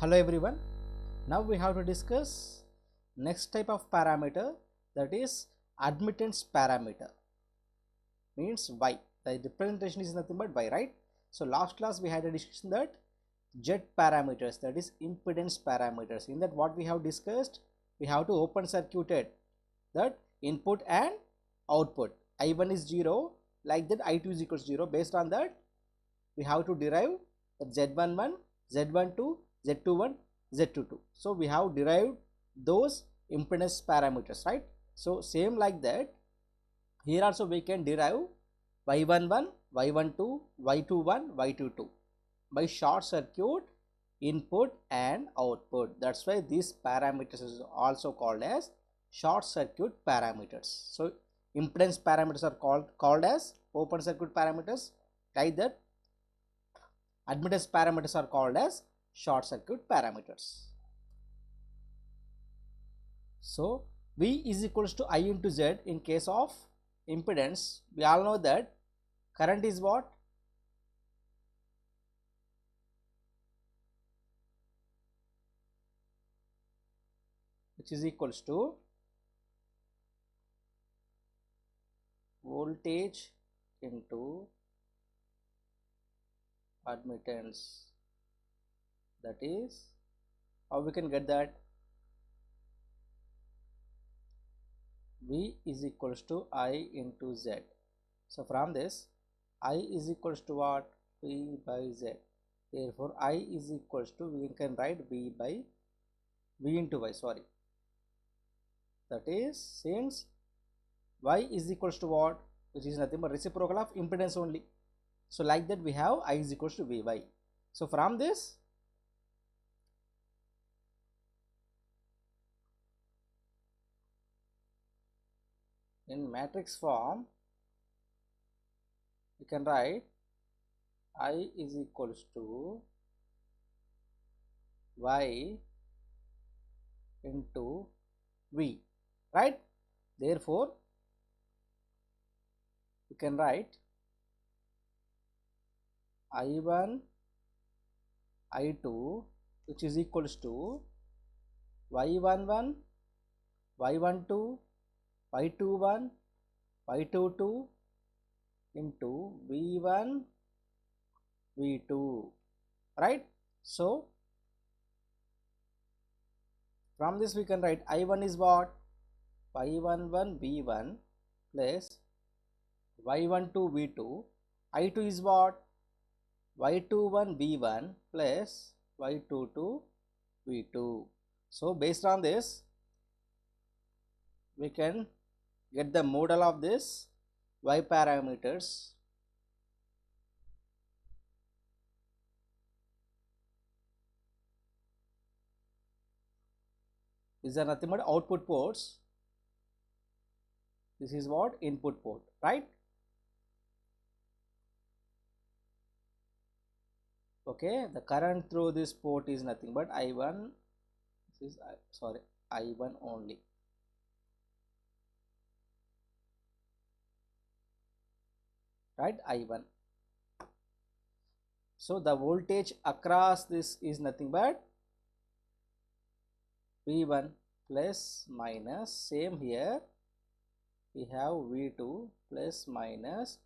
Hello everyone. Now we have to discuss next type of parameter, that is admittance parameter. Means Y. The representation is nothing but Y, right? So last class we had a discussion that Z parameters, that is impedance parameters. In that what we have discussed, we have to open circuited that input and output. I1 is 0, like that I2 is equals to 0. Based on that we have to derive that Z11, Z12, Z21, Z22. So we have derived those impedance parameters, right? So same like that, here also we can derive Y11, Y12, Y21, Y22 by short circuit input and output. That's why these parameters is also called as short circuit parameters. So impedance parameters are called as open circuit parameters, like that admittance parameters are called as short circuit parameters. So V is equals to I into Z. In case of impedance, we all know that current is what? Which is equals to voltage into admittance. That is how we can get that? V is equals to I into Z. So from this, I is equals to what? V by Z. Therefore I is equals to, we can write V by V into Y, sorry. That is, since Y is equals to what? Which is nothing but reciprocal of impedance only. So like that we have I is equals to Vy. So from this, in matrix form, we can write I is equals to Y into V, right? Therefore we can write I1 I2 which is equals to Y11 Y12 Y21 Y22 into V1 V2, right? So from this we can write I1 is what? Y11 V1 plus Y12 V2. I2 is what? Y21 V1 plus Y22 V2. So based on this, we can get the model of this Y parameters. These are nothing but output ports. This is what? Input port, right? Okay, the current through this port is nothing but I1. This is sorry, I1 only. Right, I1. So the voltage across this is nothing but V1 plus minus, same here we have V2 plus minus,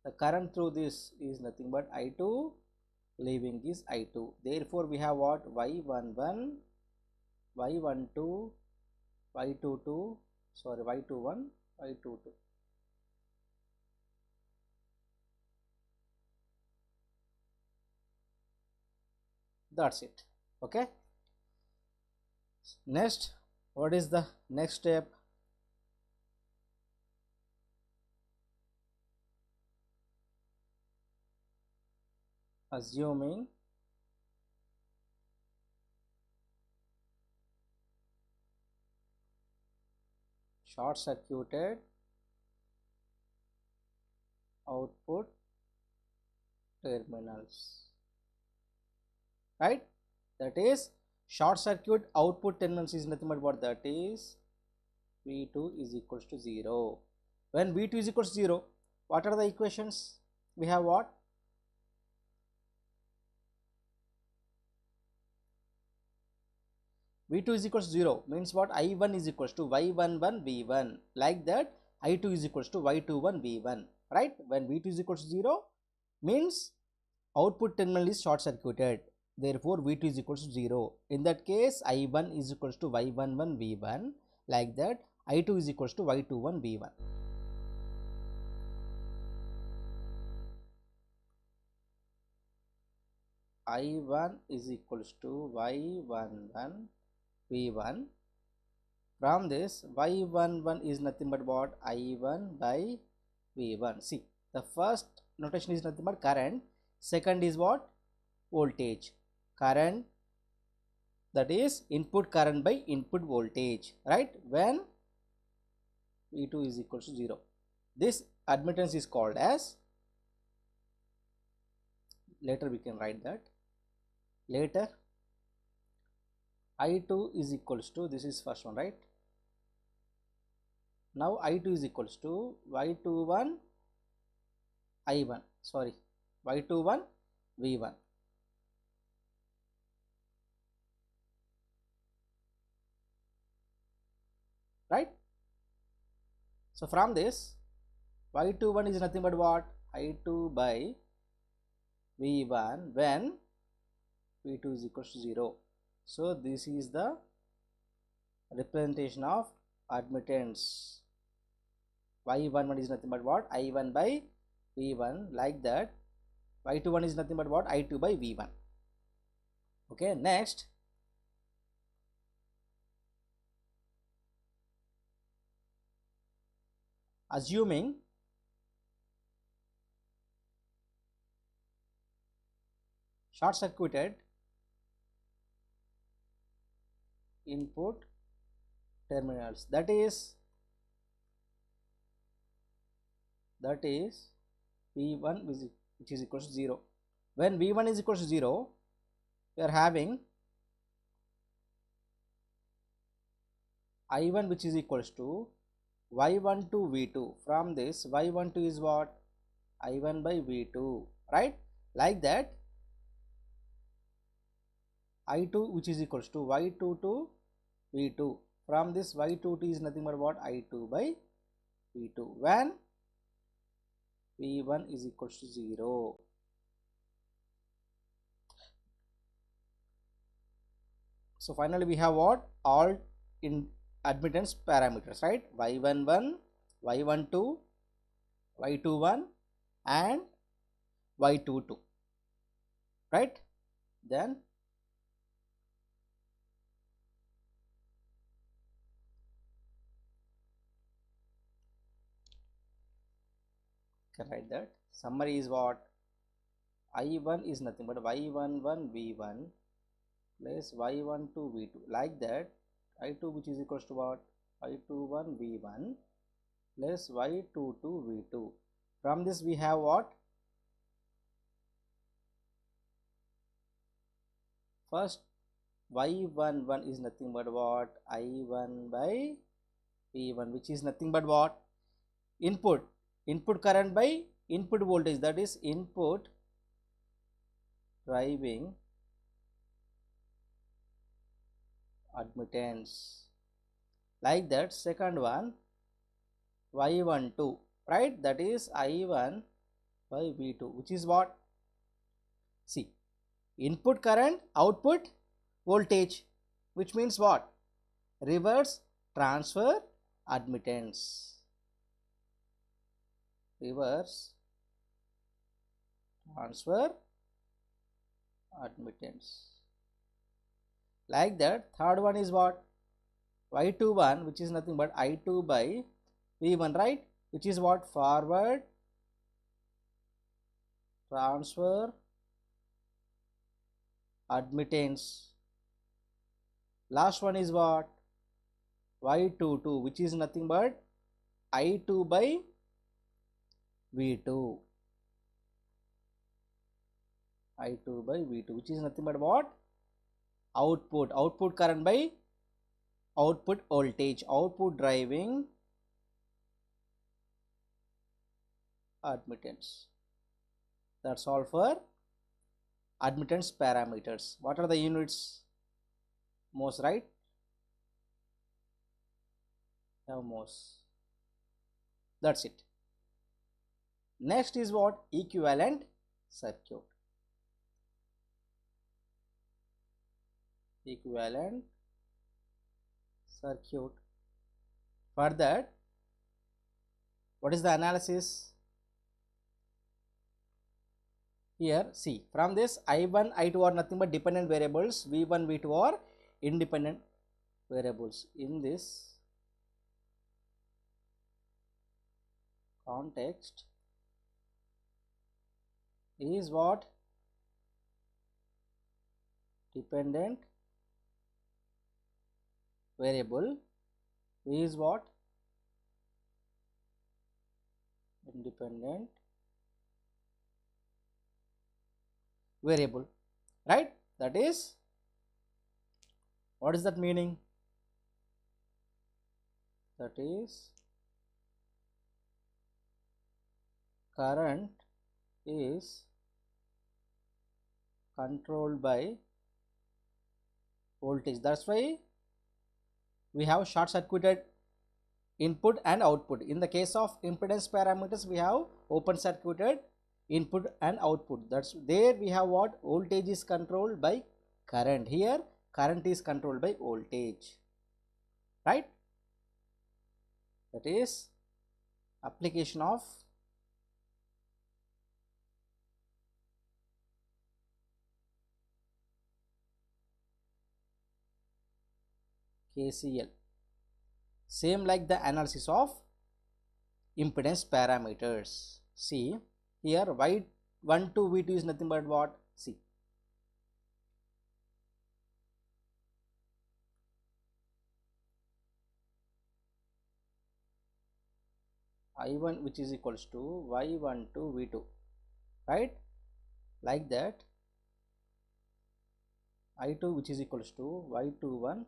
the current through this is nothing but I2, leaving is I2. Therefore we have what? Y11, Y12, Y22, sorry, Y21, Y22. That's it. Okay. Next, what is the next step? Assuming short circuited output terminals, right? That is, short circuit output terminals is nothing but what? That is V2 is equals to 0. When V2 is equals to 0, what are the equations? We have what? V2 is equals to 0 means what? I1 is equals to Y11 V1, like that I2 is equals to Y21 V1, right? When V2 is equals to 0 means output terminal is short circuited, therefore V2 is equals to 0. In that case I1 is equals to Y11 V1, like that I2 is equals to Y21 V1. I1 is equals to Y11 V1. From this Y11 is nothing but what? I1 by V1. See, the first notation is nothing but current, second is what? Voltage. Current, that is input current by input voltage, right? When V2 is equals to 0, this admittance is called as, later we can write that, later I2 is equals to, this is first one, right? Now I2 is equals to Y21 I1, sorry, Y21 V1, right? So from this Y21 is nothing but what? I2 by V1 when V2 is equals to 0. So this is the representation of admittance. Y11 is nothing but what? I1 by V1, like that Y21 is nothing but what? I2 by V1. Okay, next assuming short circuited input terminals, that is V1 which is equals to 0. When V1 is equals to 0, we are having I1 which is equals to Y12 V2. From this Y12 is what? I1 by V2, right? Like that I2 which is equals to Y22 V2. From this Y22 is nothing but what? I2 by V2 when V1 is equals to 0. So finally we have what? All in admittance parameters, right? Y11, Y12, Y21 and Y22, right? Then can write that summary is what? I1 is nothing but Y11 V1 plus Y12 V2, like that I2 which is equals to what? Y21 V1 plus Y22 V2. From this we have what? First Y11 is nothing but what? I1 by V1, which is nothing but what? Input current by input voltage, that is input driving admittance, like that. Second one Y12, right? That is I1 by V2, which is what? See, input current, output voltage, which means what? Reverse transfer admittance. Reverse transfer admittance, like that. Third one is what? Y21, which is nothing but I2 by V1, right? Which is what? Forward transfer admittance. Last one is what? Y22, which is nothing but I2 by V2. I2 by V2, which is nothing but what? Output current by output voltage, output driving admittance. That's all for admittance parameters. What are the units? Most, right? have mouse. That's it. Next is what? Equivalent circuit. Equivalent circuit. For that, what is the analysis? Here, see, from this I1, I2 are nothing but dependent variables, V1, V2 are independent variables. In this context is what? Dependent variable is what? Independent variable, right? That is, what is that meaning? That is, current is controlled by voltage. That's why we have short circuited input and output. In the case of impedance parameters, we have open circuited input and output. That's there we have what? Voltage is controlled by current. Here current is controlled by voltage, right? That is application of KCL. Same like the analysis of impedance parameters. See here, Y1 to V2 is nothing but what? See, I1 which is equals to Y1 to V2, right? Like that, I2 which is equals to Y21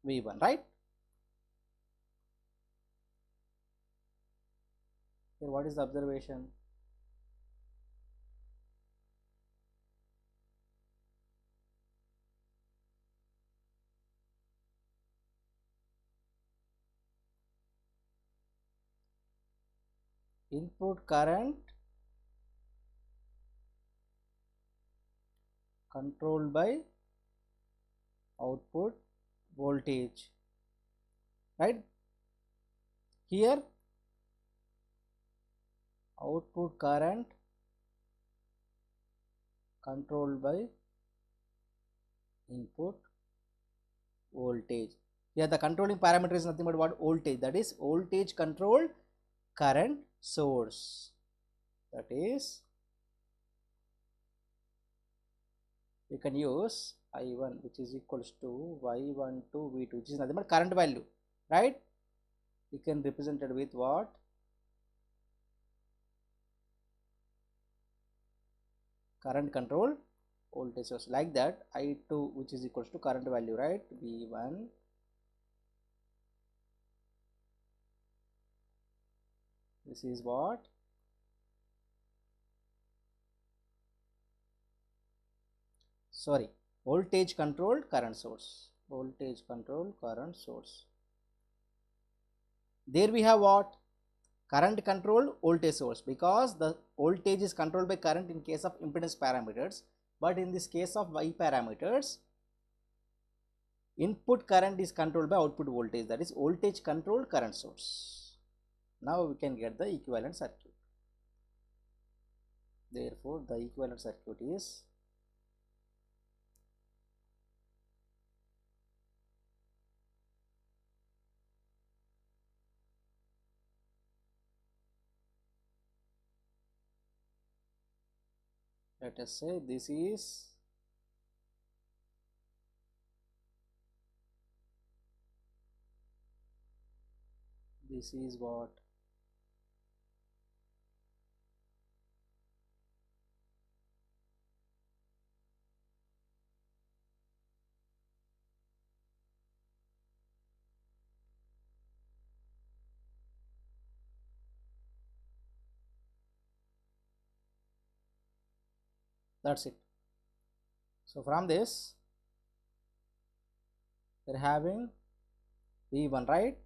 V1, right? Here what is the observation? Input current controlled by output voltage, right? Here output current controlled by input voltage. Here the controlling parameter is nothing but what? Voltage. That is voltage controlled current source. That is, you can use I1 which is equals to Y1 to V2, which is nothing but current value, right? You can represent it with what? Current control voltage source. Like that, I2 which is equals to current value, right? V1 this is what? Sorry, voltage controlled current source. Voltage controlled current source. There we have what? Current controlled voltage source, because the voltage is controlled by current in case of impedance parameters, but in this case of Y parameters, input current is controlled by output voltage. That is voltage controlled current source. Now we can get the equivalent circuit. Therefore the equivalent circuit is let us say this is what? That's it. So from this we are having V1, right?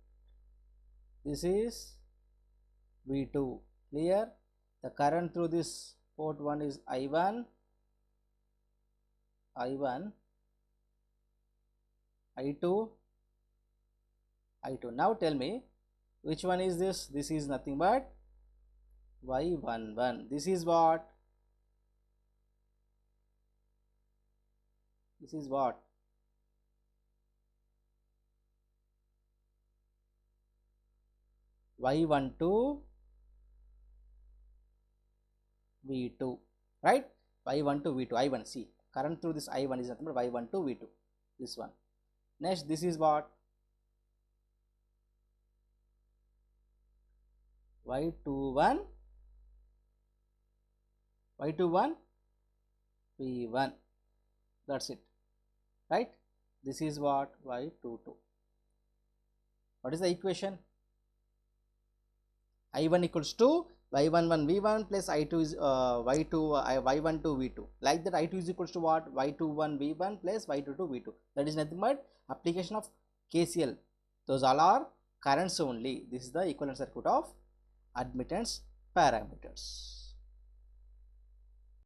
this is V2. Clear? The current through this port 1 is I1, I1, I2, I2. Now tell me, which one is this? This is nothing but Y11. This is what? This is what? Y12 V2, right? Y12 V2, I1. See, current through this I1 is nothing but Y12 V2. This one. Next, this is what? Y21 V1. That's it, right? This is what? Y22. What is the equation? I1 equals to Y11 V1 plus I2 is Y12 V2. Like that, I2 is equals to what? Y21 V1 plus Y22 V2. That is nothing but application of KCL. Those all are currents only. This is the equivalent circuit of admittance parameters.